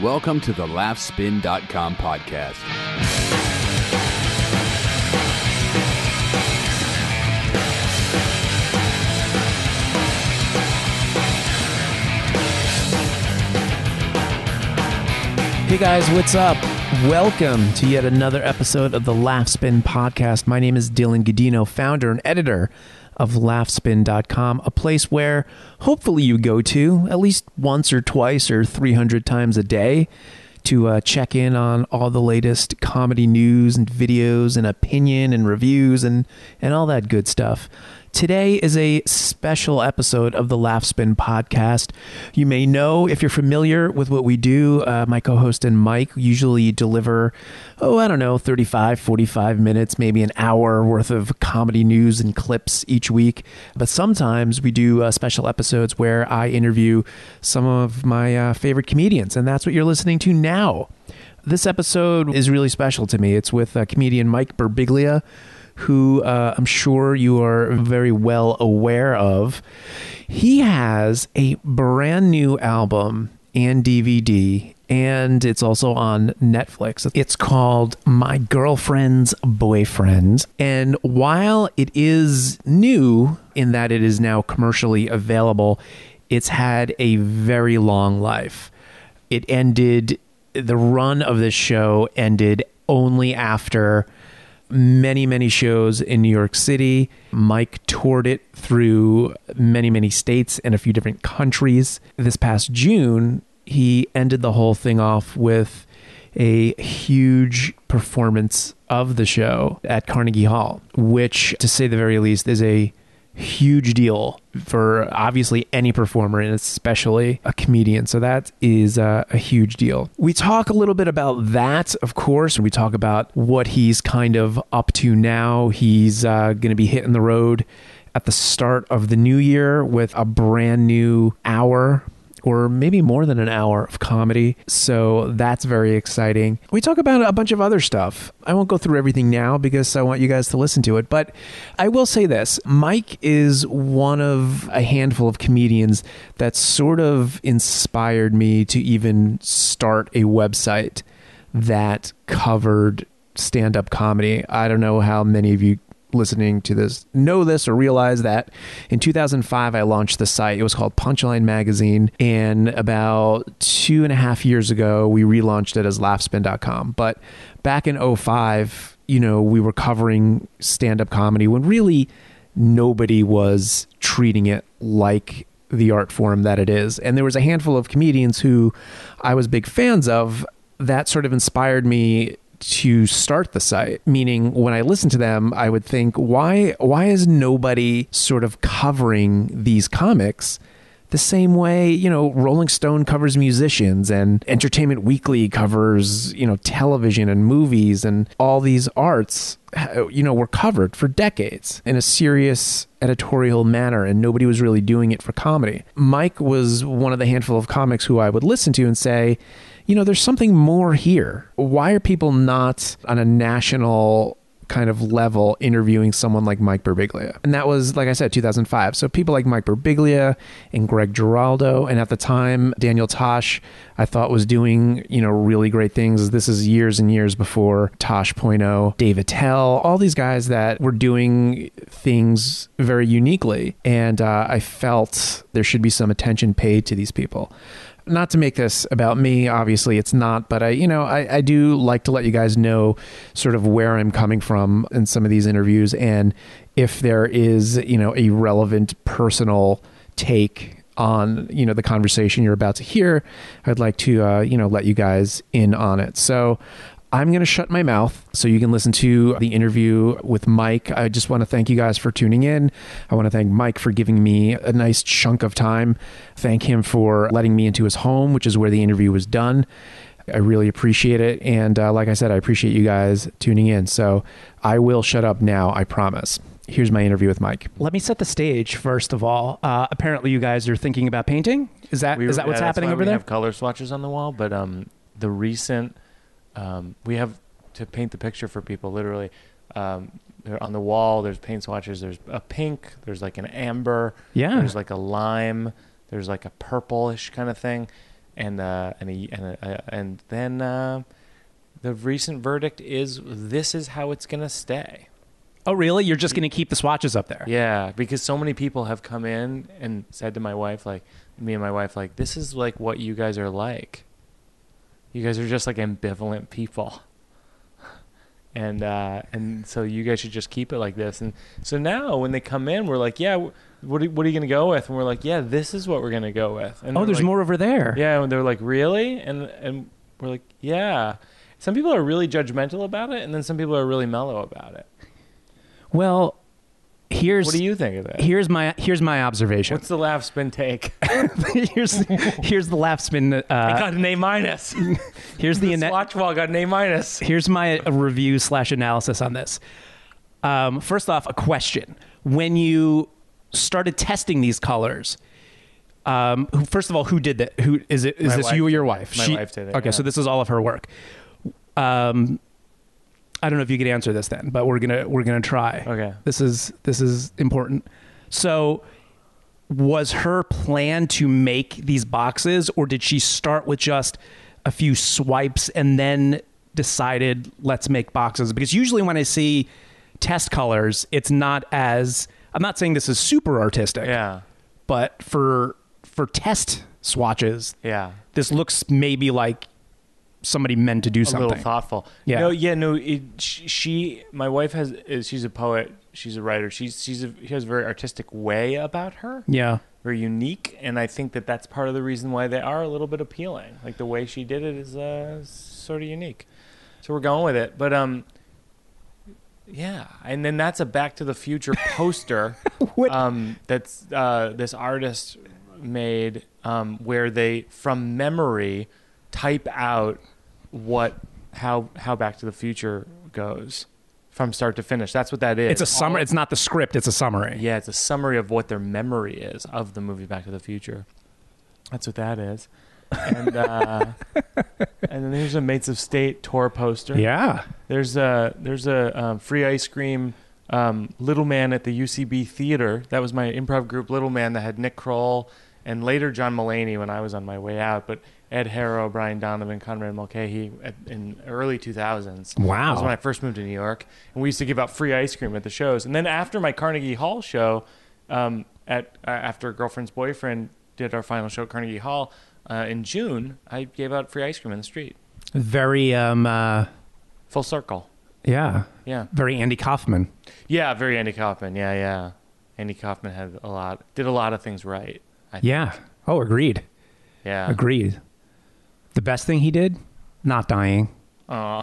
Welcome to the Laughspin.com podcast. Hey guys, what's up? Welcome to yet another episode of the Laughspin podcast. My name is Dylan Godino, founder and editor of Laughspin.com, a place where hopefully you go to at least once or twice or 300 times a day to check in on all the latest comedy news and videos and opinion and reviews and all that good stuff. Today is a special episode of the Laughspin podcast. You may know, if you're familiar with what we do, my co-host and Mike usually deliver, 35, 45 minutes, maybe an hour worth of comedy news and clips each week. But sometimes we do special episodes where I interview some of my favorite comedians, and that's what you're listening to now. This episode is really special to me. It's with comedian Mike Birbiglia, who I'm sure you are very well aware of. He has a brand new album and DVD, and it's also on Netflix. It's called My Girlfriend's Boyfriend. And while it is new in that it is now commercially available, it's had a very long life. The run of this show ended only after many shows in New York City. Mike toured it through many states and a few different countries. This past June, he ended the whole thing off with a huge performance of the show at Carnegie Hall, which, to say the very least, is a huge deal for obviously any performer, and especially a comedian. So that is a huge deal. We talk a little bit about that, of course. We talk about what he's kind of up to now. He's going to be hitting the road at the start of the new year with a brand new hour, or maybe more than an hour of comedy. So that's very exciting. We talk about a bunch of other stuff. I won't go through everything now because I want you guys to listen to it. But I will say this. Mike is one of a handful of comedians that sort of inspired me to even start a website that covered stand-up comedy. I don't know how many of you listening to this know this or realize that in 2005 I launched the site. It was called Punchline Magazine, and about 2.5 years ago we relaunched it as Laughspin.com. But back in 2005, we were covering stand-up comedy when really nobody was treating it like the art form that it is. And there was a handful of comedians who I was big fans of that sort of inspired me to start the site. Meaning, when I listened to them, I would think, why is nobody sort of covering these comics the same way, Rolling Stone covers musicians and Entertainment Weekly covers, television and movies, and all these arts, were covered for decades in a serious editorial manner, and nobody was really doing it for comedy. Mike was one of the handful of comics who I would listen to and say, there's something more here. Why are people not on a national kind of level interviewing someone like Mike Birbiglia? And that was, like I said, 2005. So people like Mike Birbiglia and Greg Giraldo, and at the time, Daniel Tosh, I thought was doing, really great things. This is years and years before Tosh.0, Dave Attell, all these guys that were doing things very uniquely. And I felt there should be some attention paid to these people. Not to make this about me, obviously it's not, but I do like to let you guys know sort of where I'm coming from in some of these interviews, and if there is, a relevant personal take on, the conversation you're about to hear, I'd like to, let you guys in on it. So I'm going to shut my mouth so you can listen to the interview with Mike. I just want to thank you guys for tuning in. I want to thank Mike for giving me a nice chunk of time. Thank him for letting me into his home, which is where the interview was done. I really appreciate it. And like I said, I appreciate you guys tuning in. So I will shut up now, I promise. Here's my interview with Mike. Let me set the stage, first of all. Apparently you guys are thinking about painting. Is that what's happening over there? We have color swatches on the wall, but the recent... we have to paint the picture for people, literally. On the wall, there's paint swatches. There's a pink. There's like an amber. Yeah. There's like a lime. There's like a purplish kind of thing. and then the recent verdict is this is how it's gonna stay. Oh, really? You're just going to keep the swatches up there? Yeah, because so many people have come in and said to my wife, like, me and my wife, like, this is like what you guys are like. You guys are just like ambivalent people. And so you guys should just keep it like this. And so now when they come in, we're like, yeah, what are you going to go with? And we're like, yeah, this is what we're going to go with. And there's like, more over there. Yeah, and they're like, really? And we're like, yeah. Some people are really judgmental about it, and then some people are really mellow about it. Well, what do you think of that? Here's my observation. What's the Laughspin take? here's the Laughspin. I got an A-. Here's the watch wall got an A-. Here's my review / analysis on this. First off, a question: when you started testing these colors, first of all, who did that? Who is it? Is this you or your wife? My wife did it. Okay, yeah. so this is all of her work. I don't know if you could answer this then, but we're gonna try. Okay. This is important. So, was her plan to make these boxes, or did she start with just a few swipes and then decided let's make boxes? Because usually when I see test colors, it's not as, I'm not saying this is super artistic. Yeah. But for test swatches, yeah, this looks maybe like somebody meant to do something. A little thoughtful. Yeah. My wife she's a poet. She's a writer. She has a very artistic way about her. Yeah. Very unique. And I think that's part of the reason why they are a little bit appealing. Like the way she did it is sort of unique. So we're going with it. But, yeah. And then that's a Back to the Future poster that's this artist made where they, from memory, type out how Back to the Future goes from start to finish. That's what that is. It's a summary. It's not the script. It's a summary. Yeah, it's a summary of what their memory is of the movie Back to the Future. That's what that is. And and then there's a Mates of State tour poster. Yeah. There's a free ice cream Little Man at the UCB Theater. That was my improv group, Little Man, that had Nick Kroll and later John Mulaney when I was on my way out, but Ed Harrow, Brian Donovan, Conrad Mulcahy in early 2000s. Wow. That was when I first moved to New York. And we used to give out free ice cream at the shows. And then after my Carnegie Hall show, after Girlfriend's Boyfriend did our final show at Carnegie Hall in June, I gave out free ice cream in the street. Very... full circle. Yeah. Yeah. Very Andy Kaufman. Yeah, very Andy Kaufman. Yeah. Andy Kaufman did a lot of things right. Yeah. Oh, agreed. Yeah. Agreed. The best thing he did? Not dying. Oh.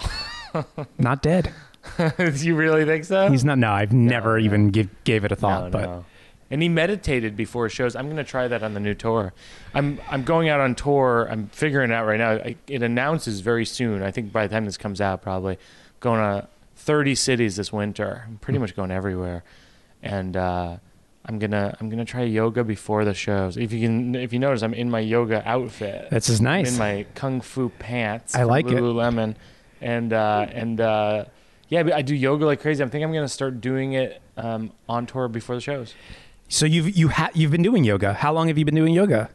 Not dead. You really think so? He's not. No, I've never even gave it a thought. No. And he meditated before shows. I'm going to try that on the new tour. I'm going out on tour. I'm figuring it out right now. It announces very soon. I think by the time this comes out, probably going to 30 cities this winter. I'm pretty much going everywhere. And I'm gonna try yoga before the shows. If you notice, I'm in my yoga outfit. That's just nice. I'm in my kung fu pants. I like Lululemon. And yeah, I do yoga like crazy. I think I'm gonna start doing it on tour before the shows. So you've been doing yoga. How long have you been doing yoga?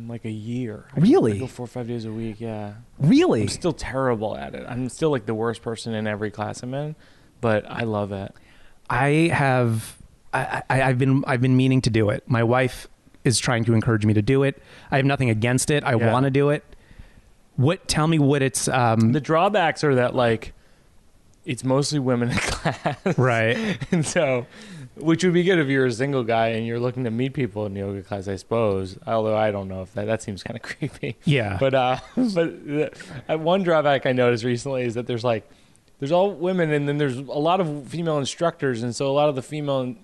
Like a year. Really? I go 4 or 5 days a week. Yeah. Really? I'm still terrible at it. I'm still like the worst person in every class I'm in, but I love it. I've been meaning to do it. My wife is trying to encourage me to do it. I have nothing against it. I want to do it. Tell me what it's... The drawbacks are that like it's mostly women in class. Right. And so, which would be good if you're a single guy and you're looking to meet people in yoga class, I suppose. Although I don't know if that seems kind of creepy. Yeah. But one drawback I noticed recently is that there's all women, and then there's a lot of female instructors, and so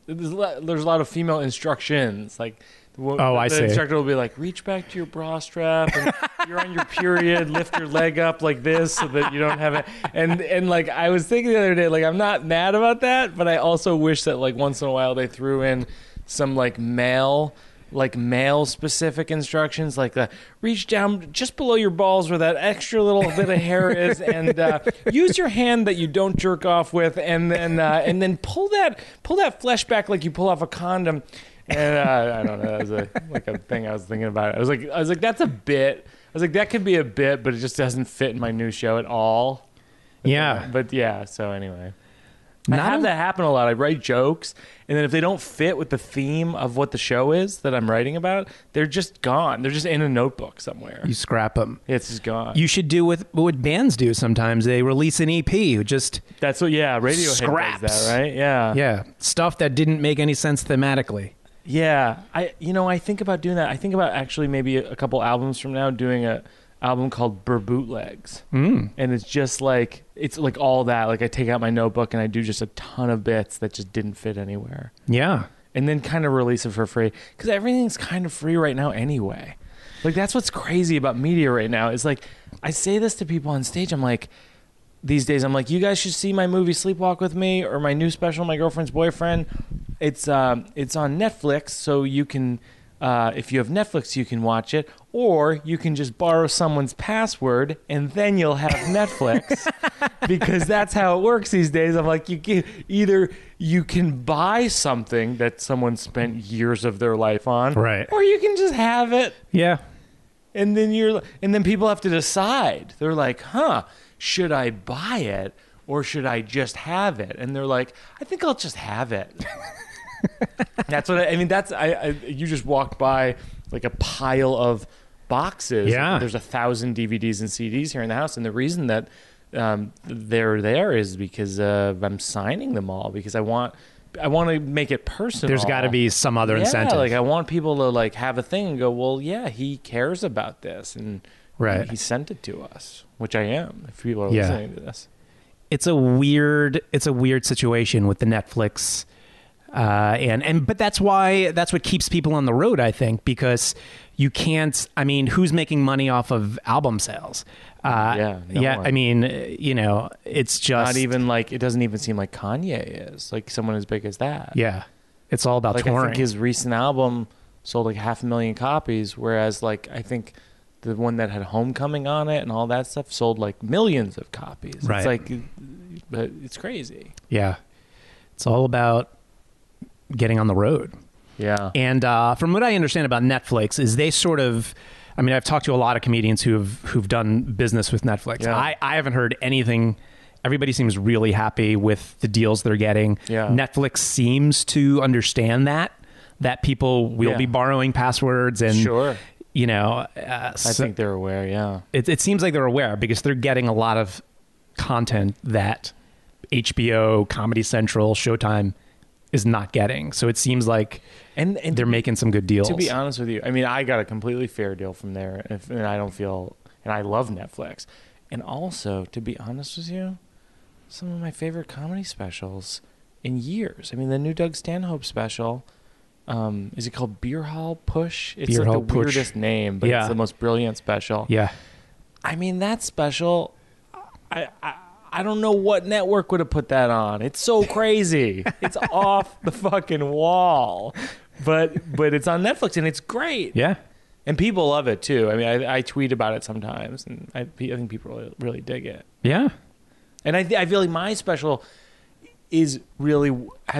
there's a lot of female instructions. Like, the instructor will be like, reach back to your bra strap, and you're on your period, lift your leg up like this so that you don't have it. And like, I was thinking the other day, like, I'm not mad about that, but I also wish that like once in a while they threw in some male specific instructions, like reach down just below your balls where that extra little bit of hair is, and use your hand that you don't jerk off with, and then pull that flesh back like you pull off a condom. And I don't know, that was a thing I was thinking about. I was like, that's a bit. was like, that could be a bit, but it just doesn't fit in my new show at all. But yeah, so anyway. I have that happen a lot. I write jokes, and then if they don't fit with the theme of what the show is that I'm writing about, they're just gone. They're just in a notebook somewhere. You scrap them. It's just gone. You should do what bands do sometimes. They release an EP. That's what, Radiohead scraps. does that, right? Yeah. Yeah. Stuff that didn't make any sense thematically. Yeah. I think about doing that. I think about actually maybe a couple albums from now doing a album called Bootlegs. And it's just like, it's like all that. Like I take out my notebook and I do just a ton of bits that just didn't fit anywhere. Yeah. And then kind of release it for free. Because everything's kind of free right now anyway. Like that's what's crazy about media right now. Is like, I say this to people on stage. I'm like, these days, I'm like, you guys should see my movie Sleepwalk with Me or my new special, My Girlfriend's Boyfriend. It's on Netflix, so you can... if you have Netflix, you can watch it, or you can just borrow someone's password, and then you'll have Netflix, because that's how it works these days. I'm like, either you can buy something that someone spent years of their life on, right, or you can just have it. Yeah, and then people have to decide. They're like, should I buy it or should I just have it? And they're like, I think I'll just have it. That's what I mean. You just walked by like a pile of boxes. Yeah. There's 1,000 DVDs and CDs here in the house. And the reason that they're there is because I'm signing them all, because I want to make it personal. There's got to be some other incentive. Like I want people to like have a thing and go, well, yeah, he cares about this. And he sent it to us, which I am, if people are listening to this. It's a weird situation with the Netflix. But that's what keeps people on the road, I think, because you can't, I mean, who's making money off of album sales? No one. I mean, it's just not even like, it doesn't even seem like Kanye is like someone as big as that. Yeah. It's all about like, touring. I think his recent album sold like 500,000 copies, whereas like, I think the one that had Homecoming on it and all that stuff sold like millions of copies. Right. It's like, but it's crazy. Yeah. It's all about getting on the road. Yeah. And from what I understand about Netflix is they sort of, I mean, I've talked to a lot of comedians who've done business with Netflix. Yeah. I haven't heard anything. Everybody seems really happy with the deals they're getting. Yeah. Netflix seems to understand that people will be borrowing passwords and, sure. I think they're aware. Yeah. It seems like they're aware because they're getting a lot of content that HBO, Comedy Central, Showtime is not getting. So it seems like and they're making some good deals. To be honest with you, I mean, I got a completely fair deal from there, and I don't feel, and I love Netflix. And also, to be honest with you, some of my favorite comedy specials in years. I mean, the new Doug Stanhope special, is it called Beer Hall Push? It's Beer like Hall the Push. weirdest name, but it's the most brilliant special. Yeah. I mean, that special, I don't know what network would have put that on. It's so crazy. It's off the fucking wall. But it's on Netflix and it's great. Yeah. And people love it too. I mean, I tweet about it sometimes, and I think people really dig it. Yeah. And I feel like my special has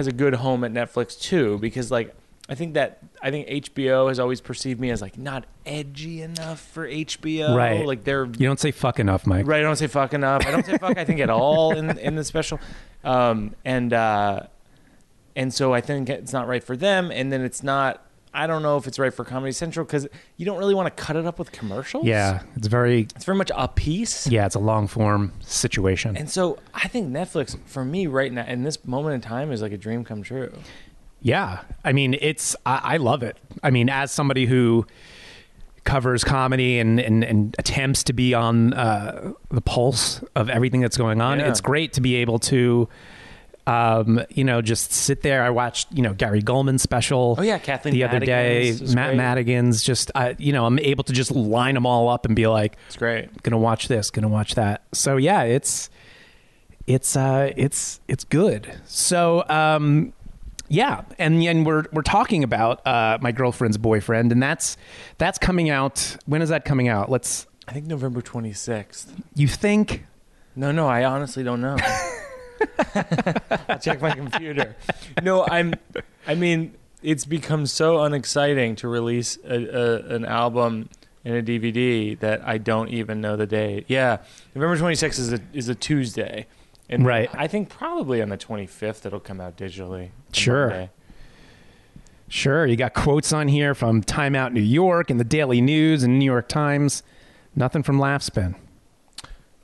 a good home at Netflix too, because like I think HBO has always perceived me as like not edgy enough for HBO. Right. Like you don't say fuck enough, Mike. Right. I don't say fuck enough. I don't say fuck, I think, at all in the special. And so I think it's not right for them. And then it's not, I don't know if it's right for Comedy Central, because you don't really want to cut it up with commercials. Yeah. It's very much a piece. Yeah. It's a long form situation. And so I think Netflix, for me right now, in this moment in time, is like a dream come true. Yeah. I mean, I love it. I mean, as somebody who covers comedy and attempts to be on the pulse of everything that's going on, it's great to be able to, just sit there. I watched, Gary Goldman's special. Oh yeah. Kathleen the other day, Matt Madigan's just, I'm able to just line them all up and be like, it's great. Gonna watch this, gonna watch that. So yeah, it's good. So, yeah, and we're talking about My Girlfriend's Boyfriend, and that's coming out. When is that coming out? I think November 26th. You think? No, I honestly don't know. I'll check my computer. No, I mean, it's become so unexciting to release an album in a DVD that I don't even know the date. Yeah, November 26th is a Tuesday. And Right. I think probably on the 25th it'll come out digitally. Sure. Monday. Sure. You got quotes on here from Time Out New York and the Daily News and New York Times. Nothing from Laughspin.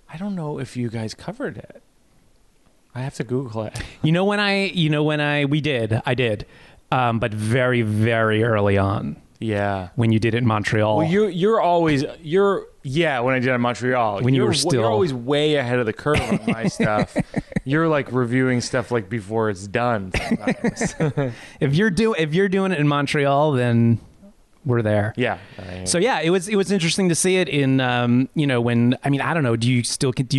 I don't know if you guys covered it. I have to Google it. I did. But very, very early on Yeah. when you did it in Montreal. Well, when I did it in Montreal. When you were still- You're always way ahead of the curve on my stuff. You're like reviewing stuff like before it's done sometimes. if you're doing it in Montreal, then we're there. Yeah. So yeah, it was interesting to see it in when I don't know, do you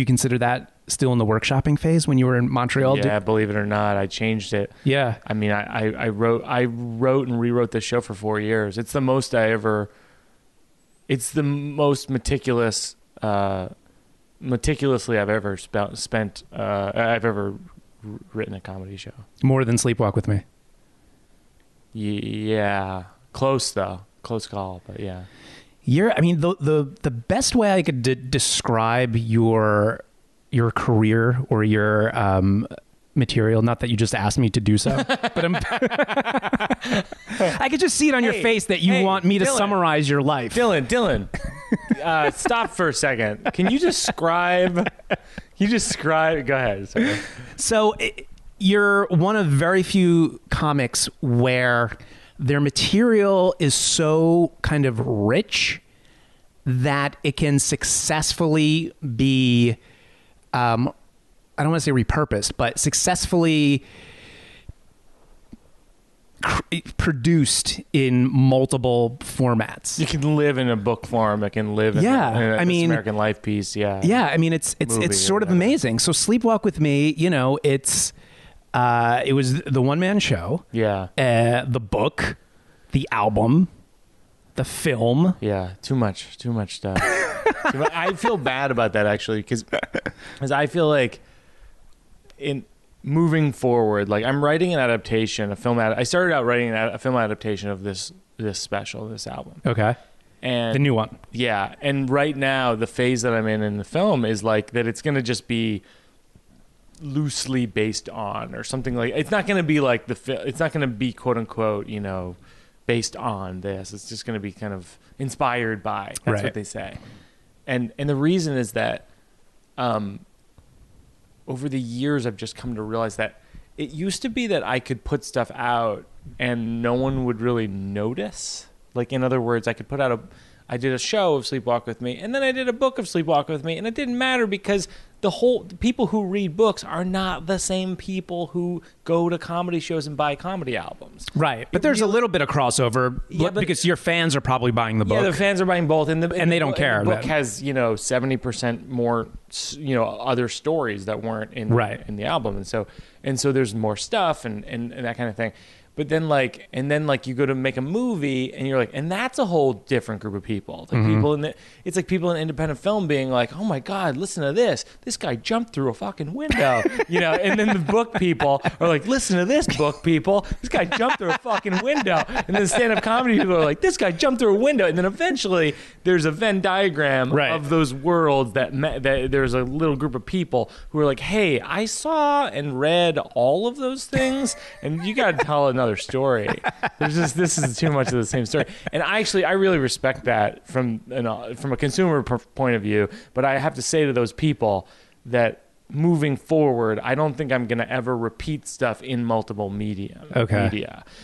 consider that still in the workshopping phase when you were in Montreal? Yeah, believe it or not, I changed it. Yeah. I mean, I wrote and rewrote this show for 4 years. It's the most meticulously I've ever spent. I've ever written a comedy show. More than Sleepwalk with Me. Yeah, close though, close call, but yeah. The best way I could describe your career or your material, not that you just asked me to do so, but I could just see it on your face that you want me to summarize your life. Dylan, stop for a second. Can you describe? Go ahead. Sorry. So you're one of very few comics where their material is so kind of rich that it can successfully be, I don't want to say repurposed, but successfully produced in multiple formats. You can live in a book form. It can live in a American Life piece. Yeah. Yeah. I mean, it's sort of amazing. So Sleepwalk with Me, it was the one-man show. Yeah. The book, the album, the film. Yeah. Too much stuff. I feel bad about that actually, because I feel like in moving forward, like I'm writing an adaptation, I started out writing a film adaptation of this special, this album. Okay. And the new one. Yeah. And right now the phase that I'm in the film is like that it's going to just be loosely based on or something like, it's not going to be like it's not going to be quote unquote, based on this. It's just going to be kind of inspired by. That's what they say. And the reason is that over the years, I've just come to realize that it used to be that I could put stuff out and no one would really notice. Like, in other words, I could put out I did a show of Sleepwalk with Me, and then I did a book of Sleepwalk with Me, and it didn't matter because the people who read books are not the same people who go to comedy shows and buy comedy albums. Right. But there's a little bit of crossover because your fans are probably buying the book. Yeah, the fans are buying both. And they don't care. The book has, 70% more, other stories that weren't in the album. And so there's more stuff and that kind of thing. But then you go to make a movie and you're like, and that's a whole different group of people. Like it's like people in independent film being like, oh my God, listen to this. This guy jumped through a fucking window, and then the book people are like, listen to this, book people. This guy jumped through a fucking window. And then stand-up comedy people are like, this guy jumped through a window. And then eventually there's a Venn diagram of those worlds that there's a little group of people who are like, hey, I saw and read all of those things and you got to tell another story. This is too much of the same story. And I really respect that from a consumer point of view, but I have to say to those people that moving forward, I don't think I'm going to ever repeat stuff in multiple media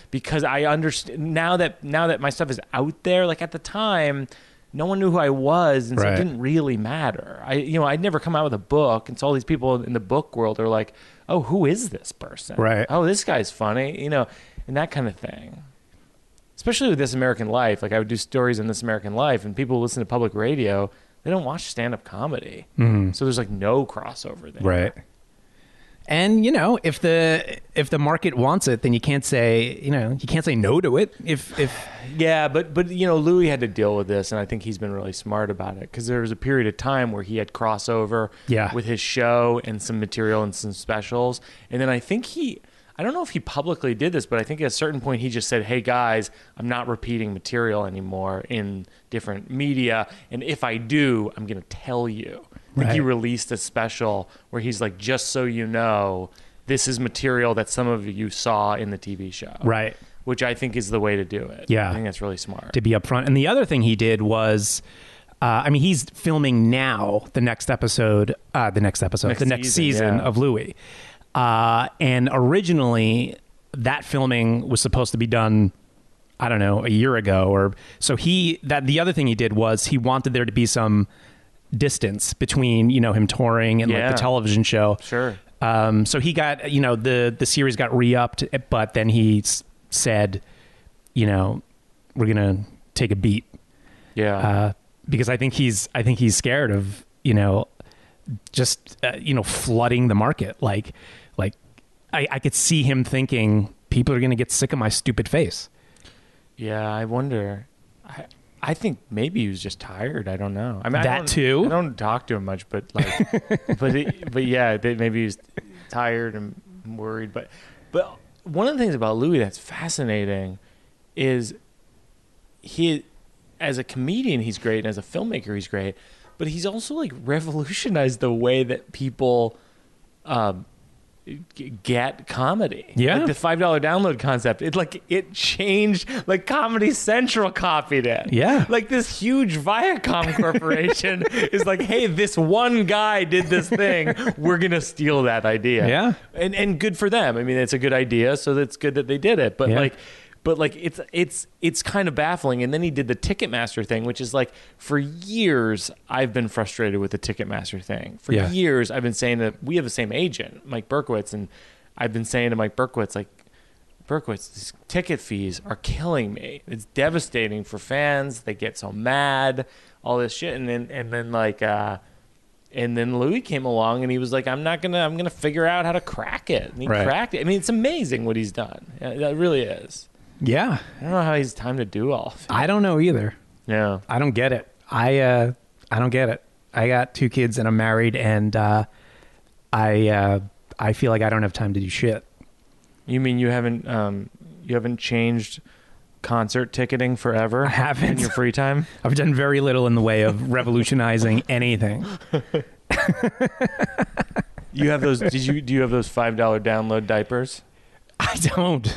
because I understand now that my stuff is out there. Like at the time, no one knew who I was, and so it didn't really matter. I'd never come out with a book, and so all these people in the book world are like, oh, who is this person? Right. Oh, this guy's funny, and that kind of thing. Especially with This American Life. Like I would do stories in This American Life, and people listen to public radio. They don't watch stand-up comedy. Mm-hmm. So there's like no crossover there. Right. And if the market wants it, then you can't say no to it. Yeah, but Louis had to deal with this, and I think he's been really smart about it because there was a period of time where he had crossover with his show and some material and some specials, and then I think I don't know if he publicly did this, but I think at a certain point he just said, hey guys, I'm not repeating material anymore in different media. And if I do, I'm going to tell you. I think he released a special where he's like, just so you know, this is material that some of you saw in the TV show. Right. Which I think is the way to do it. Yeah. I think that's really smart. To be upfront. And the other thing he did was, he's filming now the next season of Louis. And originally that filming was supposed to be done, I don't know, a year ago. The other thing he did was he wanted there to be some distance between, him touring and like the television show. Sure. So he got, the series got re-upped, but then he said, we're going to take a beat. Yeah. Because I think he's scared of, just, flooding the market. Like I could see him thinking people are going to get sick of my stupid face. Yeah. I wonder. I think maybe he was just tired. I don't know. I mean, too. I don't talk to him much, but like, but yeah, maybe he's tired and worried. But one of the things about Louis that's fascinating is he, as a comedian, he's great, and as a filmmaker, he's great. But he's also like revolutionized the way that people get comedy. Yeah. Like the $5 download concept. It changed, like Comedy Central copied it. Yeah. Like this huge Viacom corporation is like, hey, this one guy did this thing. We're going to steal that idea. Yeah. And good for them. I mean, it's a good idea, so it's good that they did it. But it's kind of baffling. And then he did the Ticketmaster thing, which is like, for years I've been frustrated with the Ticketmaster thing. For years I've been saying that we have the same agent, Mike Berkowitz, and I've been saying to Mike Berkowitz, like, Berkowitz, these ticket fees are killing me. It's devastating for fans. They get so mad, all this shit. And then Louis came along and he was like, I'm gonna figure out how to crack it. And he cracked it. I mean, it's amazing what he's done. It really is. Yeah. I don't know how he's time to do all of it. I don't know either. Yeah. I don't get it. I don't get it. I got 2 kids and I'm married, and I feel like I don't have time to do shit. You mean you haven't changed concert ticketing forever? I haven't. In your free time? I've done very little in the way of revolutionizing anything. You have those? Do you have those $5 download diapers? I don't.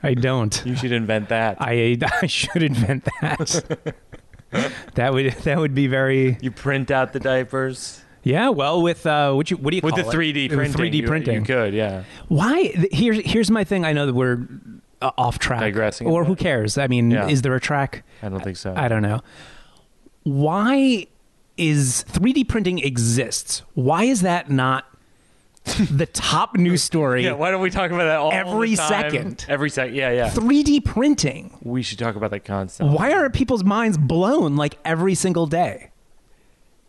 You should invent that. I should invent that. that would be very. You print out the diapers. Yeah, well, with what do you call it? With the 3D printing. 3D printing. You could, yeah. Why? Here's my thing. I know that we're off track. Digressing. Or who cares? I mean, is there a track? I don't think so. I don't know. Why is 3D printing exists? Why is that not the top news story? Yeah, why don't we talk about that all every the time? second? Every second, yeah. 3D printing. We should talk about that concept. Why aren't people's minds blown like every single day?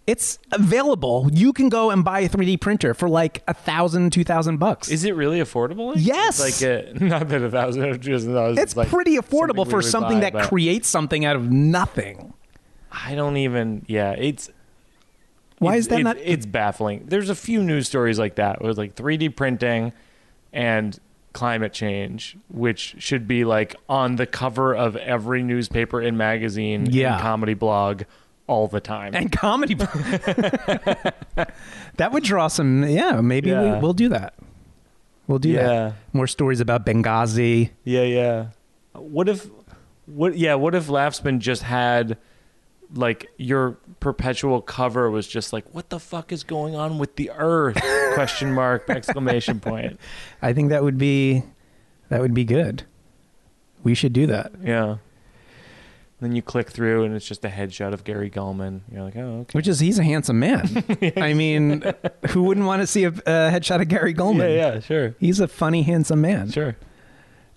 It's available. You can go and buy a 3D printer for like $1,000, $2,000. Is it really affordable? Yes. It's like not that $1,000 or $2,000. It's like pretty affordable for something that but creates something out of nothing. I don't even. Yeah, Why is that not? It's baffling. There's a few news stories like that. It was like 3D printing and climate change, which should be like on the cover of every newspaper and magazine and comedy blog all the time. And comedy. That would draw some. Maybe we'll do that. We'll do that. More stories about Benghazi. Yeah. What if Laughspin just had like your perpetual cover was just like, what the fuck is going on with the earth? Question mark, exclamation point. I think that would be good. We should do that. Yeah. Then you click through and it's just a headshot of Gary Gulman. You're like, oh, okay. He's a handsome man. I mean, who wouldn't want to see a headshot of Gary Gulman? Yeah, sure. He's a funny, handsome man. Sure.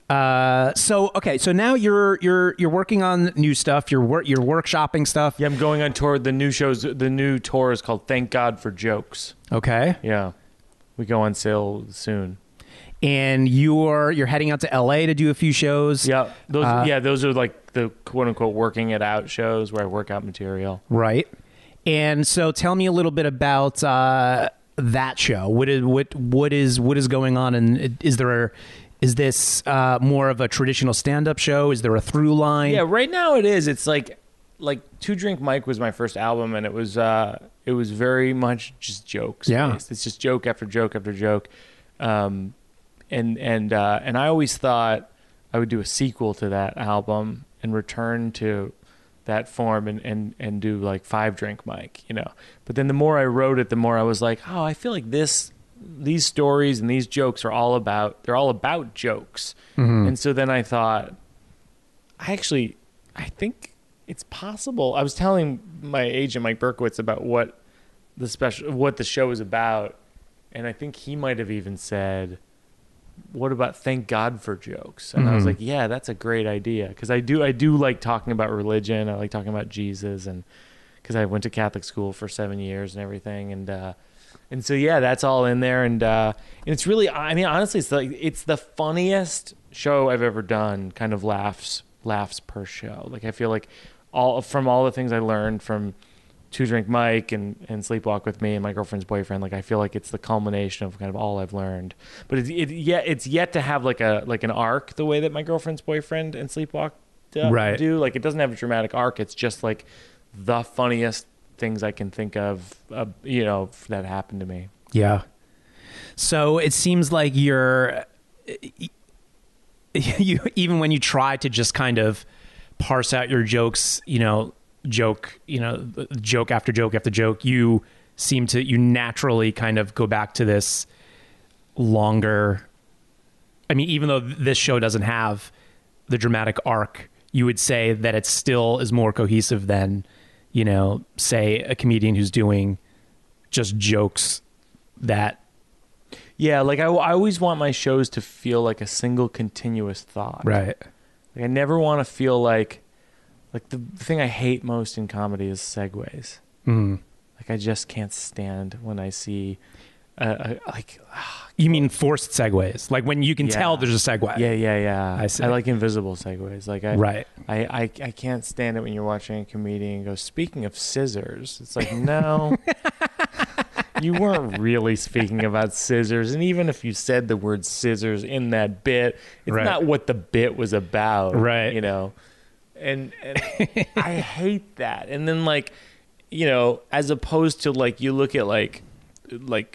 So now you're working on new stuff. You're workshopping stuff. Yeah, I'm going on tour. The new tour is called Thank God for Jokes. Okay. Yeah. We go on sale soon. And you're heading out to LA to do a few shows. Yeah. Those are like the quote unquote working it out shows where I work out material. Right. And so tell me a little bit about that show. What is going on, and is there Is this more of a traditional stand-up show? Is there a through line? Yeah, right now it is. It's like Two Drink Mike was my first album, and it was very much just jokes. Yeah, based. It's just joke after joke after joke, and I always thought I would do a sequel to that album and return to that form and do like Five Drink Mike, But then the more I wrote it, the more I was like, oh, I feel like these stories and these jokes are all about jokes. Mm-hmm. And so then I thought, I think it's possible. I was telling my agent Mike Berkowitz about what the show is about, and I think he might have even said, what about thank God for jokes? And I was like, yeah, that's a great idea, because I do like talking about religion. I like talking about Jesus, and because I went to Catholic school for 7 years and everything, and so yeah, that's all in there, and it's really, I mean, honestly, it's the funniest show I've ever done. Kind of laughs per show. Like I feel like all the things I learned from Two Drink Mike and Sleepwalk with Me and My Girlfriend's Boyfriend, like I feel like it's the culmination of kind of all I've learned. But it's yet to have like an arc the way that My Girlfriend's Boyfriend and Sleepwalk do. Like it doesn't have a dramatic arc. It's just like the funniest things I can think of, that happened to me. Yeah. So it seems like you even when you try to just kind of parse out your jokes, joke after joke after joke, you naturally kind of go back to this longer. I mean, even though this show doesn't have the dramatic arc, you would say that it still is more cohesive than, say a comedian who's doing just jokes that. Yeah. Like I always want my shows to feel like a single continuous thought. Right. Like I never want to feel like the thing I hate most in comedy is segues. Mm. Like I just can't stand when I see you mean forced segues, like when you can tell there's a segue. Yeah. I see. I like invisible segues. Like I can't stand it when you're watching a comedian go, speaking of scissors. It's like, no. You weren't really speaking about scissors, and even if you said the word scissors in that bit, it's not what the bit was about, right? And I hate that. And then as opposed to like you look at like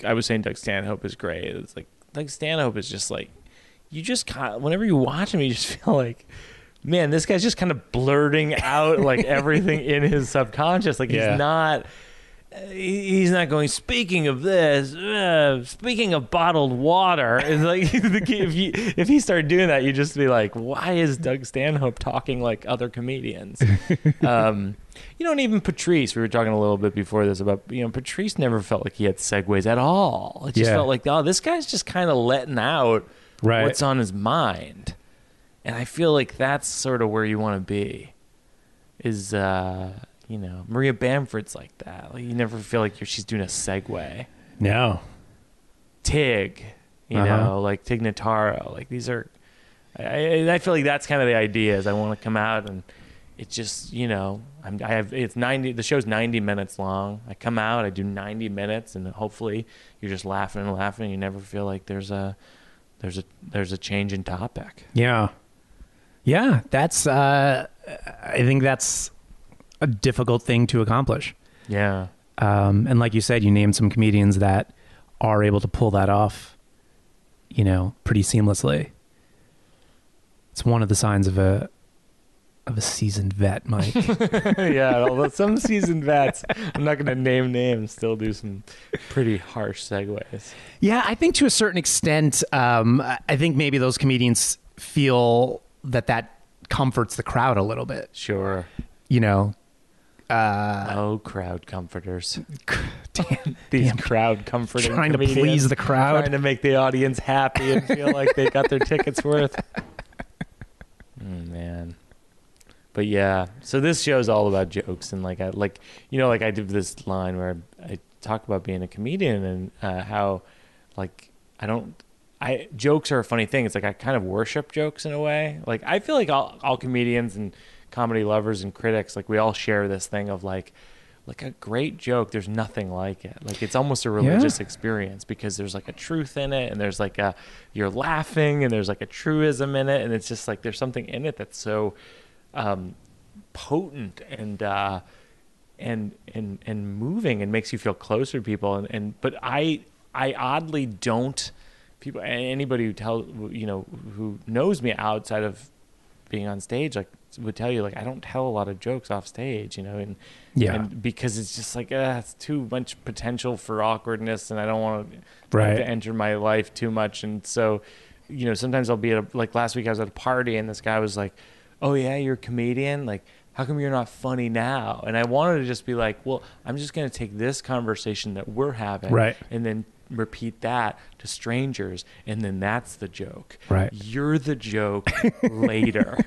I was saying, Doug Stanhope is great. It's like Doug Stanhope is just like, you just kind of, whenever you watch him, you just feel like, man, this guy's just kind of blurting out like everything in his subconscious. Like he's not going, speaking of this, speaking of bottled water. It's like if he started doing that, you'd just be like, why is Doug Stanhope talking like other comedians? And even Patrice, we were talking a little bit before this about, Patrice never felt like he had segues at all. It just felt like, oh, this guy's just kind of letting out what's on his mind. And I feel like that's sort of where you want to be, is Maria Bamford's like that. Like you never feel like she's doing a segue. No. Tig, like Tig Notaro. Like these are, I feel like that's kind of the idea. Is I want to come out and it just, it's 90. The show's 90 minutes long. I come out, I do 90 minutes, and hopefully you're just laughing and laughing. And you never feel like there's a change in topic. Yeah. That's. I think that's a difficult thing to accomplish. Yeah. And like you said, you named some comedians that are able to pull that off, pretty seamlessly. It's one of the signs of a seasoned vet, Mike. Yeah, although some seasoned vets, I'm not going to name names, still do some pretty harsh segues. Yeah, I think to a certain extent, I think maybe those comedians feel that comforts the crowd a little bit. Sure. Crowd comforters. These crowd comforting trying comedians, to please the crowd, trying to make the audience happy and feel like they got their tickets worth. Man. But yeah, so this show is all about jokes, and I did this line where I talk about being a comedian and how jokes are a funny thing. It's like I kind of worship jokes in a way. Like I feel like all comedians and comedy lovers and critics, like we all share this thing of like like a great joke, there's nothing like it. Like it's almost a religious experience because there's like a truth in it, and there's like you're laughing, and there's like a truism in it, and it's just like there's something in it that's so potent and moving and makes you feel closer to people. But I oddly don't. People, anybody who knows me outside of being on stage, like would tell you, like I don't tell a lot of jokes off stage, and because it's just like it's too much potential for awkwardness, and I don't want to enter my life too much. And so, sometimes I'll be like last week I was at a party and this guy was like, "Oh yeah, you're a comedian? Like how come you're not funny now?" And I wanted to just be like, well, I'm just going to take this conversation that we're having and then repeat that to strangers, and then that's the joke. You're the joke later.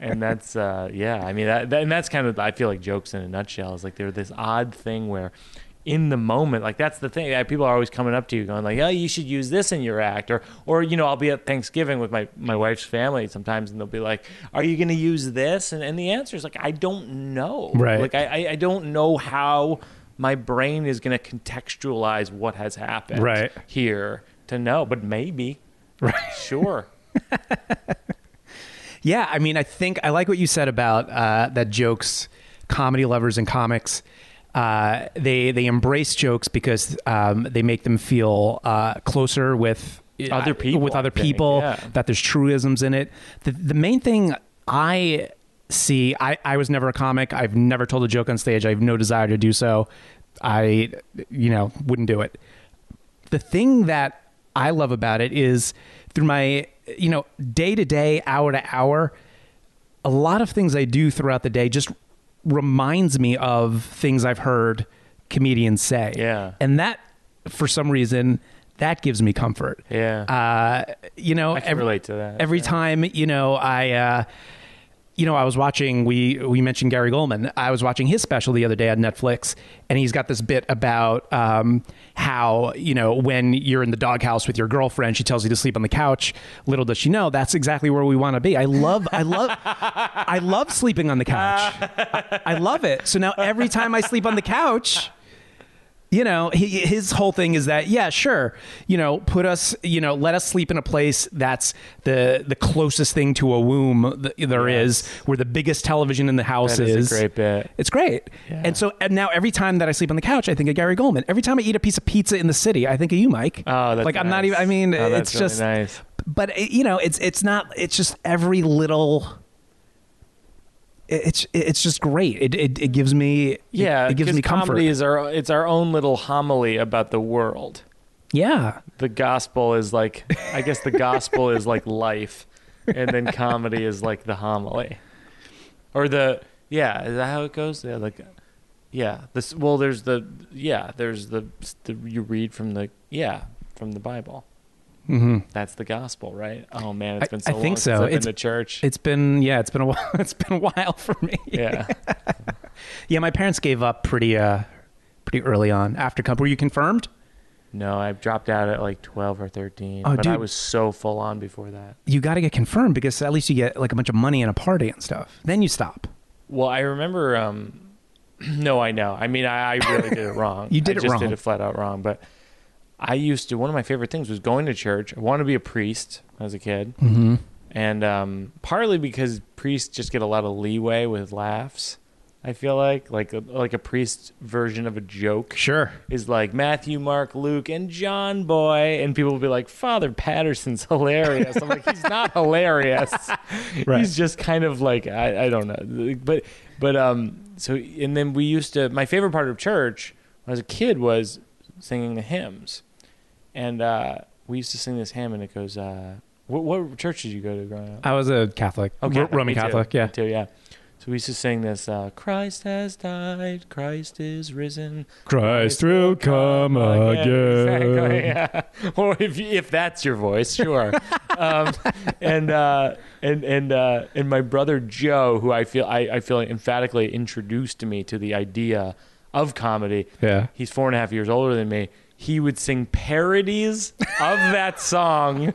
And that's I mean and that's kind of, I feel like jokes in a nutshell is like they're this odd thing where in the moment, like that's the thing, people are always coming up to you going like, oh, you should use this in your act, or I'll be at Thanksgiving with my wife's family sometimes, and they'll be like, are you going to use this? And the answer is like, I don't know. Like I don't know how my brain is going to contextualize what has happened here to know, but maybe. Sure. Yeah, I mean, I think I like what you said about that jokes, comedy lovers and comics, they embrace jokes because they make them feel closer with other people, that there's truisms in it. The main thing I see, I was never a comic. I've never told a joke on stage. I have no desire to do so. I wouldn't do it. The thing that I love about it is through my day to day, hour to hour, a lot of things I do throughout the day just reminds me of things I've heard comedians say. And that, for some reason, that gives me comfort. I can relate to that. Every time, I was watching, we mentioned Gary Goldman. I was watching his special the other day on Netflix, and he's got this bit about how, when you're in the doghouse with your girlfriend, she tells you to sleep on the couch. Little does she know, that's exactly where we want to be. I love sleeping on the couch. I love it. So now every time I sleep on the couch, his whole thing is that, sure, put us, let us sleep in a place that's the closest thing to a womb there is, where the biggest television in the house is. That is a great bit. It's great. Yeah. And now every time that I sleep on the couch, I think of Gary Goldman. Every time I eat a piece of pizza in the city, I think of you, Mike. Oh, that's like nice. I'm not even. I mean, it's really just nice. But it's not. It's just every little. It's just great. It gives me it gives me comfort. Comedy is our own little homily about the world. Yeah. The gospel is like, I guess the gospel is like life, and then comedy is like the homily, or is that how it goes? Yeah, like this. Well, there's the you read from the Bible. Mm-hmm. That's the gospel, right? Oh man, it's been so I think long so. since I've been to church. It's been a while. It's been a while for me. Yeah. Yeah, my parents gave up pretty early on. Were you confirmed? No, I dropped out at like 12 or 13. Oh, but dude, I was so full on before that. You got to get confirmed because at least you get like a bunch of money and a party and stuff. Then you stop. Well, I remember. No, I know. I mean, I really did it wrong. You did it wrong. I just did it flat out wrong. But I used to. One of my favorite things was going to church. I wanted to be a priest as a kid, and partly because priests just get a lot of leeway with laughs. I feel like a priest version of a joke. Sure. Is like Matthew, Mark, Luke, and John boy. And people will be like, Father Patterson's hilarious. I'm like, he's not hilarious. Right. He's just kind of like, I don't know. But so, and then we used to, my favorite part of church when I was a kid was singing the hymns. And we used to sing this hymn, and it goes, what church did you go to growing up? I was a Catholic. Okay. Roman Catholic, yeah. Me too, yeah. So we used to sing this, Christ has died, Christ is risen. Christ will come again. Exactly, yeah. Or if that's your voice, sure. And my brother Joe, who I feel emphatically introduced me to the idea of comedy. Yeah. He's 4.5 years older than me. He would sing parodies of that song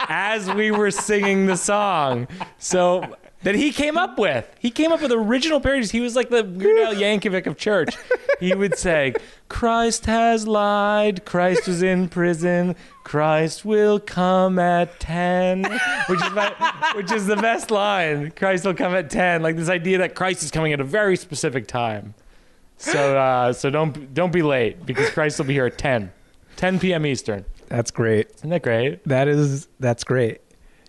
as we were singing the song. So that he came up with. He came up with original parodies. He was like the Weird Al Yankovic of church. He would say, Christ has lied. Christ was in prison. Christ will come at 10, which is the best line. Christ will come at 10. Like this idea that Christ is coming at a very specific time. So don't be late because Christ will be here at 10 p.m. Eastern. That's great. Isn't that great? That's great.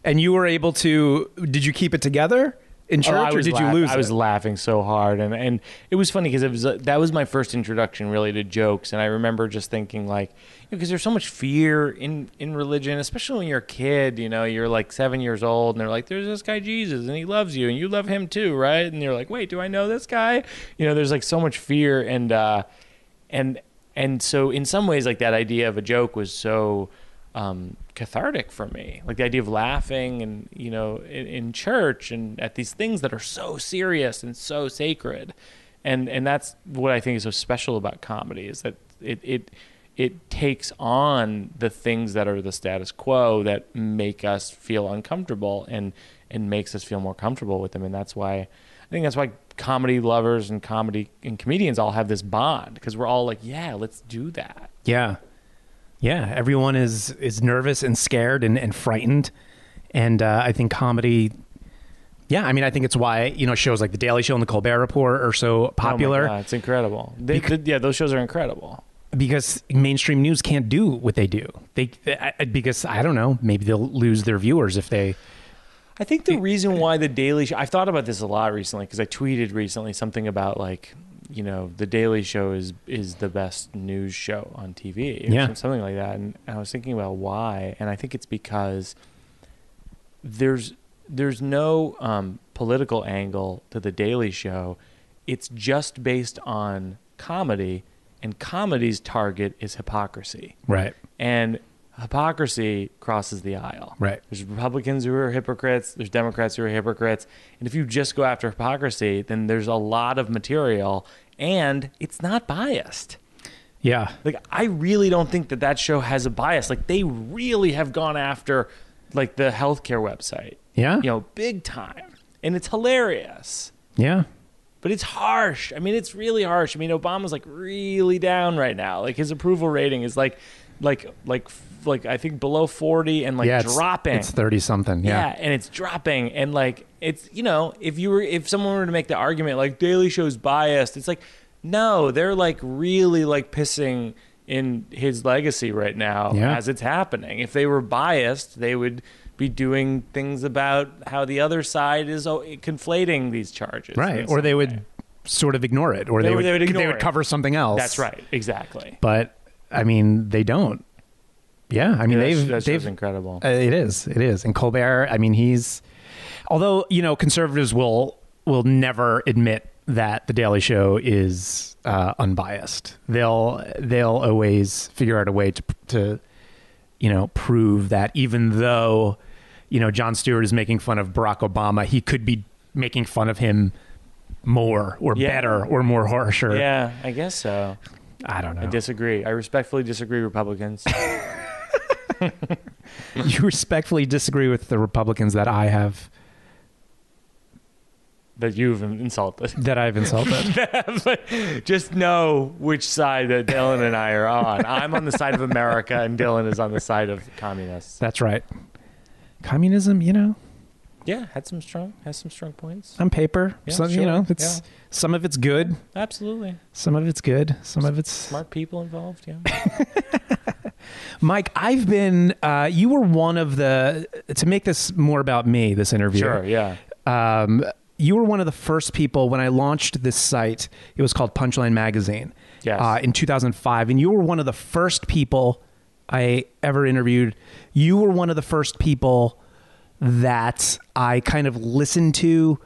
And you were able to, did you keep it together in church or did you lose it? I was laughing so hard. And it was funny because that was my first introduction really to jokes. And I remember just thinking like, because there's so much fear in religion, especially when you're a kid, you're like 7 years old and they're like, there's this guy Jesus and he loves you and you love him too, right? And you're like, wait, do I know this guy? There's like so much fear. And so in some ways like that idea of a joke was so cathartic for me, like the idea of laughing and in church and at these things that are so serious and so sacred, and that's what I think is so special about comedy is that it takes on the things that are the status quo that make us feel uncomfortable and makes us feel more comfortable with them, and that's why comedy lovers and comedians all have this bond because we're all like, yeah, let's do that. Yeah, everyone is nervous and scared and frightened. And I think comedy, I think it's why, shows like The Daily Show and The Colbert Report are so popular. Oh my God, it's incredible. Those shows are incredible. Because mainstream news can't do what they do. Because, I don't know, maybe they'll lose their viewers if they... I think the reason why The Daily Show... I've thought about this a lot recently because I tweeted recently something about like... The Daily Show is the best news show on TV, or something like that. And I was thinking about why, and I think it's because there's no political angle to the Daily Show. It's just based on comedy, and comedy's target is hypocrisy. Right. And hypocrisy crosses the aisle. Right. There's Republicans who are hypocrites. There's Democrats who are hypocrites. And if you just go after hypocrisy, then there's a lot of material and it's not biased. Yeah. Like, I really don't think that show has a bias. Like, they really have gone after, like, the healthcare website. Yeah. Big time. And it's hilarious. Yeah. But it's harsh. I mean, it's really harsh. I mean, Obama's, like, really down right now. Like, his approval rating is, like I think below 40 and dropping. It's 30 something. Yeah. And it's dropping. And like, it's, if someone were to make the argument like Daily Show's biased, it's like, no, they're like really like pissing in his legacy right now as it's happening. If they were biased, they would be doing things about how the other side is conflating these charges. Right. Or they would sort of ignore it, or they would cover something else. That's right. Exactly. But I mean, they don't. Yeah, I mean, they've incredible. It is, and Colbert. I mean, although conservatives will never admit that The Daily Show is unbiased. They'll always figure out a way to prove that even though Jon Stewart is making fun of Barack Obama, he could be making fun of him more or better or more harsher. Yeah, I guess so. I don't know. I disagree. I respectfully disagree, Republicans. You respectfully disagree with the Republicans that I have... That you've insulted. That I've insulted. But just know which side that Dylan and I are on. I'm on the side of America, and Dylan is on the side of communists. That's right. Communism, Yeah, has some strong points. On paper. Yeah, so, sure. Some of it's good. Absolutely. Some of it's good. Some of it's... Smart people involved, yeah. Mike, I've been... you were one of the... To make this more about me, this interview. Sure, yeah. You were one of the first people when I launched this site. It was called Punchline Magazine. Yes. In 2005. And you were one of the first people I ever interviewed. You were one of the first people that I kind of listened to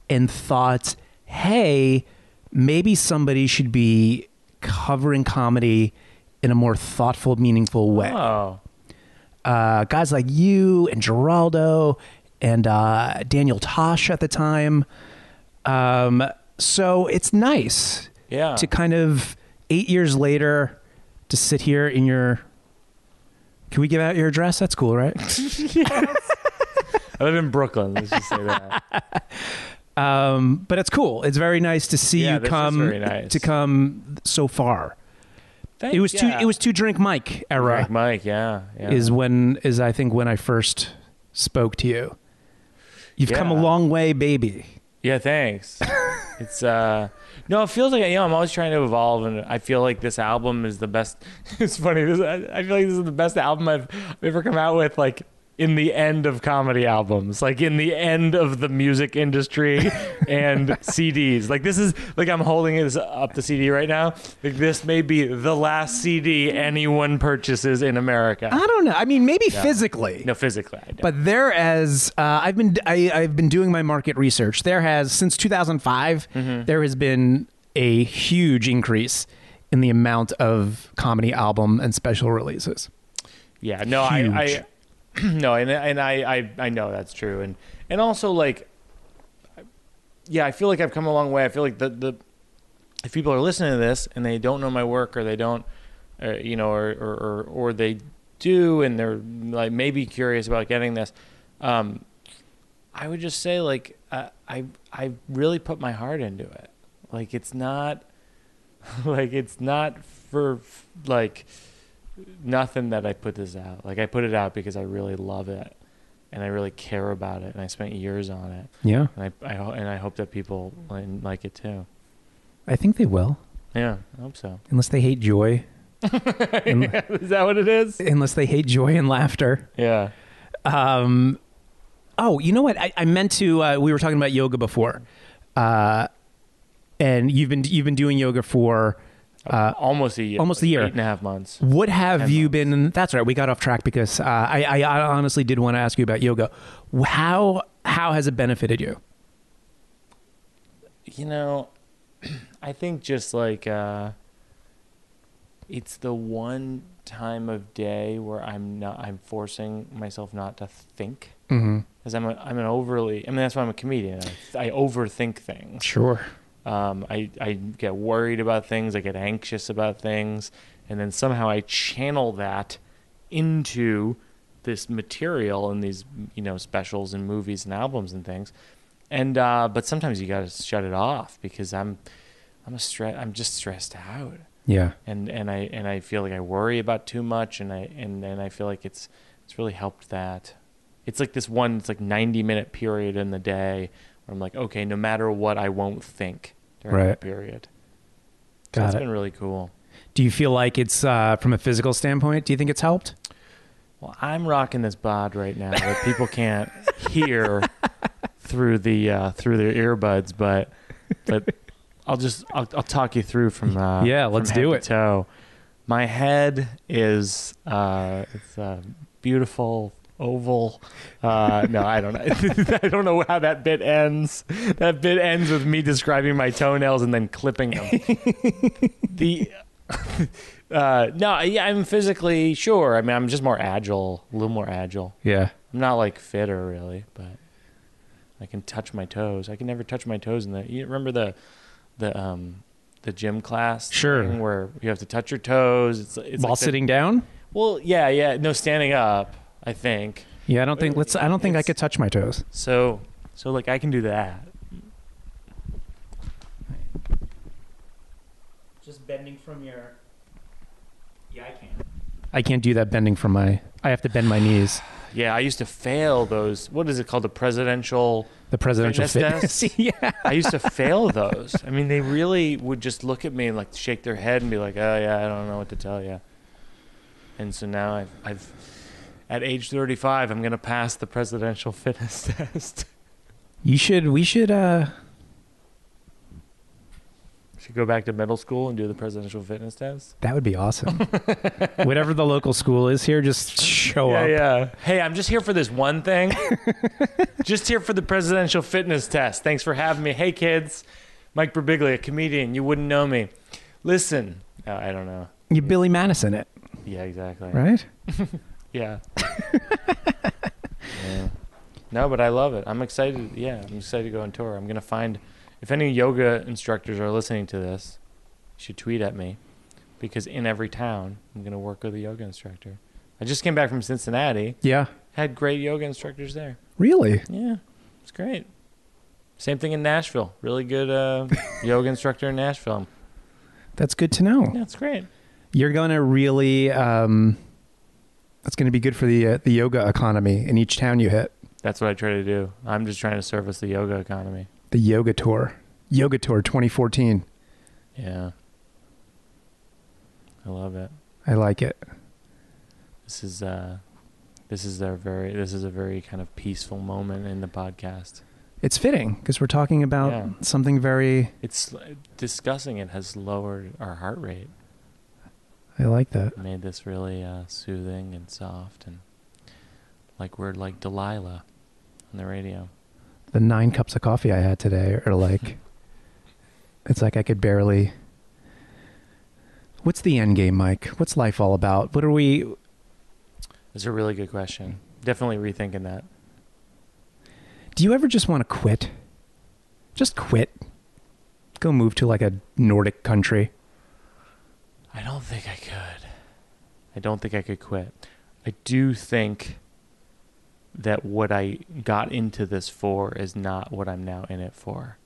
and thought, hey, maybe somebody should be covering comedy in a more thoughtful, meaningful way. Oh. Guys like you and Geraldo and Daniel Tosh at the time. So it's nice to kind of 8 years later to sit here in your... Can we give out your address? That's cool, right? Yes. I live in Brooklyn. Let's just say that. But it's cool. It's very nice to see you this come is very nice. to come so far. Thanks, It was two drink Mike era. Drink Mike, yeah. Is I think when I first spoke to you. You've come a long way, baby. Yeah, thanks. It's no, it feels like I'm always trying to evolve, and I feel like this album is the best. It's funny. I feel like this is the best album I've ever come out with. Like in the end of comedy albums, like in the end of the music industry and CDs. Like this is like I'm holding it up the CD right now. Like this may be the last CD anyone purchases in America. I don't know. I mean, maybe physically. No, physically. I don't. But I've been doing my market research. There has since 2005 there has been a huge increase in the amount of comedy album and special releases. Yeah, no, Huge. No, and I know that's true, and also like, yeah, I feel like I've come a long way. I feel like the if people are listening to this and they don't know my work or they don't, or they do and they're like maybe curious about getting this, I would just say like I really put my heart into it. Like it's not for like nothing that I put this out. Like I put it out because I really love it and I really care about it and I spent years on it. Yeah. And I hope that people like it too. I think they will. Yeah, I hope so. Unless they hate joy. Is that what it is? Unless they hate joy and laughter. Yeah. Oh, you know what? I meant to. We were talking about yoga before, and you've been doing yoga for almost a year. 8.5 months. What have you 10 months. been? That's right. We got off track because I honestly did want to ask you about yoga. How has it benefited you? You know, I think just like it's the one time of day where I'm forcing myself not to think. Because I'm an overly, I mean, that's why I'm a comedian. I overthink things. Sure. I get worried about things. I get anxious about things. And then somehow I channel that into this material and these, specials and movies and albums and things. And, but sometimes you got to shut it off because I'm just stressed out. Yeah. And I feel like I worry about too much. And I feel like it's really helped that. It's like this one, it's like 90-minute period in the day where I'm like, okay, no matter what, I won't think during that period. So Got it's it. been really cool. Do you feel like it's from a physical standpoint? Do you think it's helped? Well, I'm rocking this bod right now that people can't hear through their earbuds, but I'll talk you through from let's from head do to it. toe. My head is it's a beautiful oval. No, I don't know. I don't know how that bit ends. That bit ends with me describing my toenails and then clipping them. I'm physically sure. I mean, I'm just more agile, a little more agile. Yeah. I'm not like fitter really, but I can touch my toes. I can never touch my toes you remember the gym class thing where you have to touch your toes. It's while like sitting down? Well, yeah. No, standing up, I think. Yeah, I don't think I could touch my toes. So like I can do that. Just bending from your... Yeah, I can't. I can't do that bending from I have to bend my knees. Yeah, I used to fail those. What is it called? The presidential fitness. test? Yeah. I used to fail those. I mean, they really would just look at me and like shake their head and be like, "Oh yeah, I don't know what to tell you." And so now I've at age 35, I'm gonna pass the presidential fitness test. We should go back to middle school and do the presidential fitness test. That would be awesome. Whatever the local school is here, just show up. Yeah. Hey, I'm just here for this one thing. Just here for the presidential fitness test. Thanks for having me. Hey, kids. Mike Birbiglia, comedian. You wouldn't know me. Listen. Oh, I don't know. You Billy Madison it. Yeah, exactly. Right? Yeah. Yeah. No, but I love it. I'm excited. Yeah, I'm excited to go on tour. I'm going to find... If any yoga instructors are listening to this, you should tweet at me because in every town, I'm going to work with a yoga instructor. I just came back from Cincinnati. Yeah. Had great yoga instructors there. Really? Yeah, it's great. Same thing in Nashville. Really good yoga instructor in Nashville. That's good to know. Yeah, it's great. You're going to really, that's going to be good for the yoga economy in each town you hit. That's what I try to do. I'm just trying to service the yoga economy. The Yoga Tour 2014. Yeah. I love it. I like it. This is a very kind of peaceful moment in the podcast. It's fitting because we're talking about something very... It's discussing it has lowered our heart rate. I like that. Made this really soothing and soft, and like we're like Delilah on the radio. The 9 cups of coffee I had today are like... It's like I could barely... What's the end game, Mike? What's life all about? What are we... That's a really good question. Definitely rethinking that. Do you ever just want to quit? Just quit. Go move to like a Nordic country. I don't think I could. I don't think I could quit. I do think that what I got into this for is not what I'm now in it for.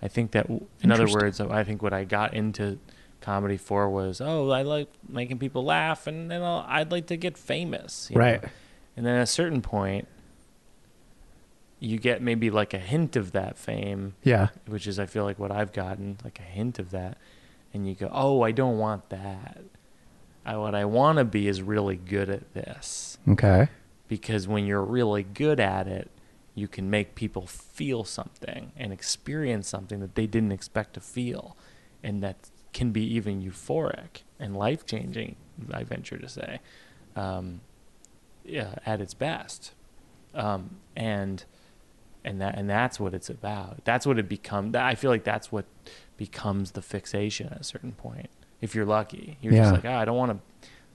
I think that, in other words, I think what I got into comedy for was, I like making people laugh, and then I'd like to get famous. Right. Know? And then at a certain point, you get maybe like a hint of that fame. Yeah. Which is, I feel like, what I've gotten, like a hint of that. And you go, I don't want that. What I want to be is really good at this. Okay. Because when you're really good at it, you can make people feel something and experience something that they didn't expect to feel. And that can be even euphoric and life-changing, I venture to say, at its best. And that's what it's about. That's what it becomes. I feel like that's what becomes the fixation at a certain point. If you're lucky, you're just like, I don't want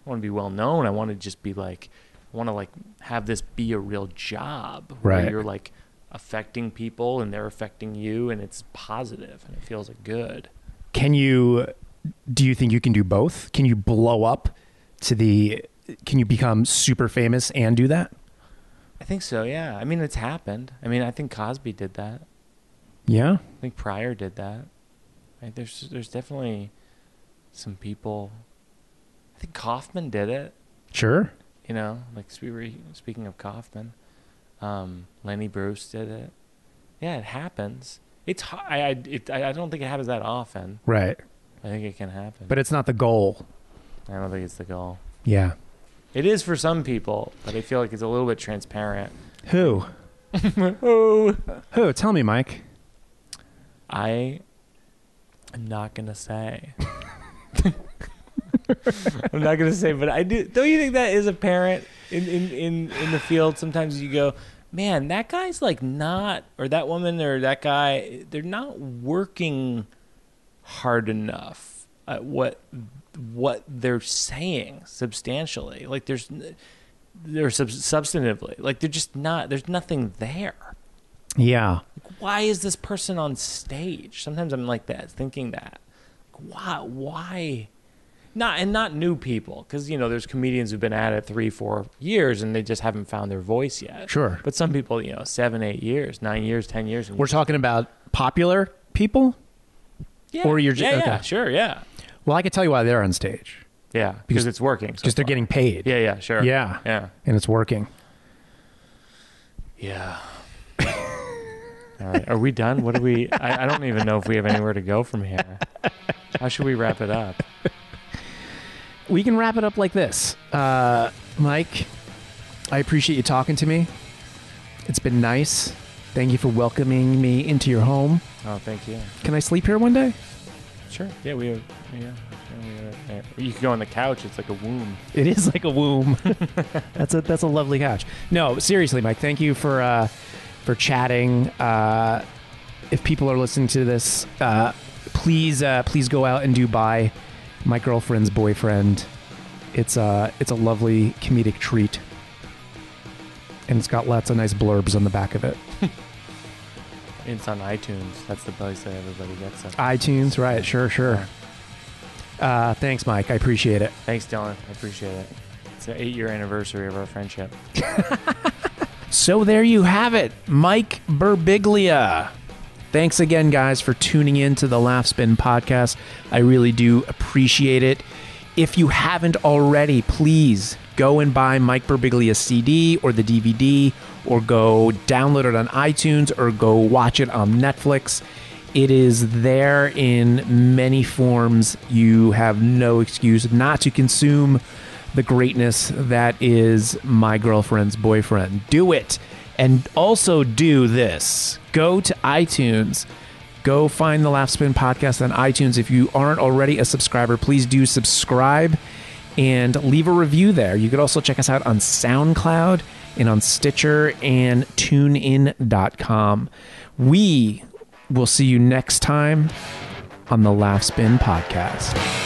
to be well known. I want to just be like, I want to like have this be a real job where you're like affecting people and they're affecting you, and it's positive and it feels like good. Do you think you can do both? Can you blow up can you become super famous and do that? I think so, yeah. I mean, it's happened. I mean, I think Cosby did that. Yeah? I think Pryor did that. Right? There's definitely some people. I think Kaufman did it. Sure. You know, like speaking of Kaufman, Lenny Bruce did it. Yeah, it happens. It's I don't think it happens that often. Right. I think it can happen. But it's not the goal. I don't think it's the goal. Yeah. It is for some people, but I feel like it's a little bit transparent. Who? Who? Tell me, Mike. I am not going to say. I'm not going to say, but I do. Don't you think that is apparent in the field? Sometimes you go, man, that guy's like not, or that woman or that guy, they're not working hard enough at what they're saying substantially. Like they're substantively, like they're just not, there's nothing there. Yeah. Like, why is this person on stage? Sometimes I'm like that, thinking that. Why? Not new people, because there's comedians who've been at it 3-4 years and they just haven't found their voice yet. Sure. But some people, 7, 8 years, 9 years, 10 years. We're talking about popular people? Yeah. Or you're just, yeah, okay. Yeah, sure, yeah. Well, I can tell you why they're on stage. Yeah, because it's working. Because they're getting paid. Yeah, sure. Yeah. Yeah. And it's working. Yeah. All right. Are we done? What do we... I don't even know if we have anywhere to go from here. How should we wrap it up? We can wrap it up like this. Mike, I appreciate you talking to me. It's been nice. Thank you for welcoming me into your home. Oh, thank you. Can I sleep here one day? Sure. Yeah, you can go on the couch. It's like a womb. It is like a womb. That's a lovely couch. No, seriously, Mike. Thank you for chatting. If people are listening to this, please go out and do Buy My Girlfriend's Boyfriend. It's a lovely comedic treat, and it's got lots of nice blurbs on the back of it. It's on iTunes. That's the place that everybody gets it. iTunes, right? Sure. Thanks, Mike. I appreciate it. Thanks, Dylan. I appreciate it. the 8-year anniversary of our friendship. So there you have it, Mike Birbiglia. Thanks again, guys, for tuning in to the Laughspin podcast. I really do appreciate it. If you haven't already, please go and buy Mike Birbiglia's CD or the DVD, or go download it on iTunes, or go watch it on Netflix. It is there in many forms. You have no excuse not to consume the greatness that is My Girlfriend's Boyfriend. Do it. And also do this. Go to iTunes. Go find the Laughspin podcast on iTunes. If you aren't already a subscriber, please do subscribe and leave a review there. You could also check us out on SoundCloud and on Stitcher and TuneIn.com. We will see you next time on the Laughspin podcast.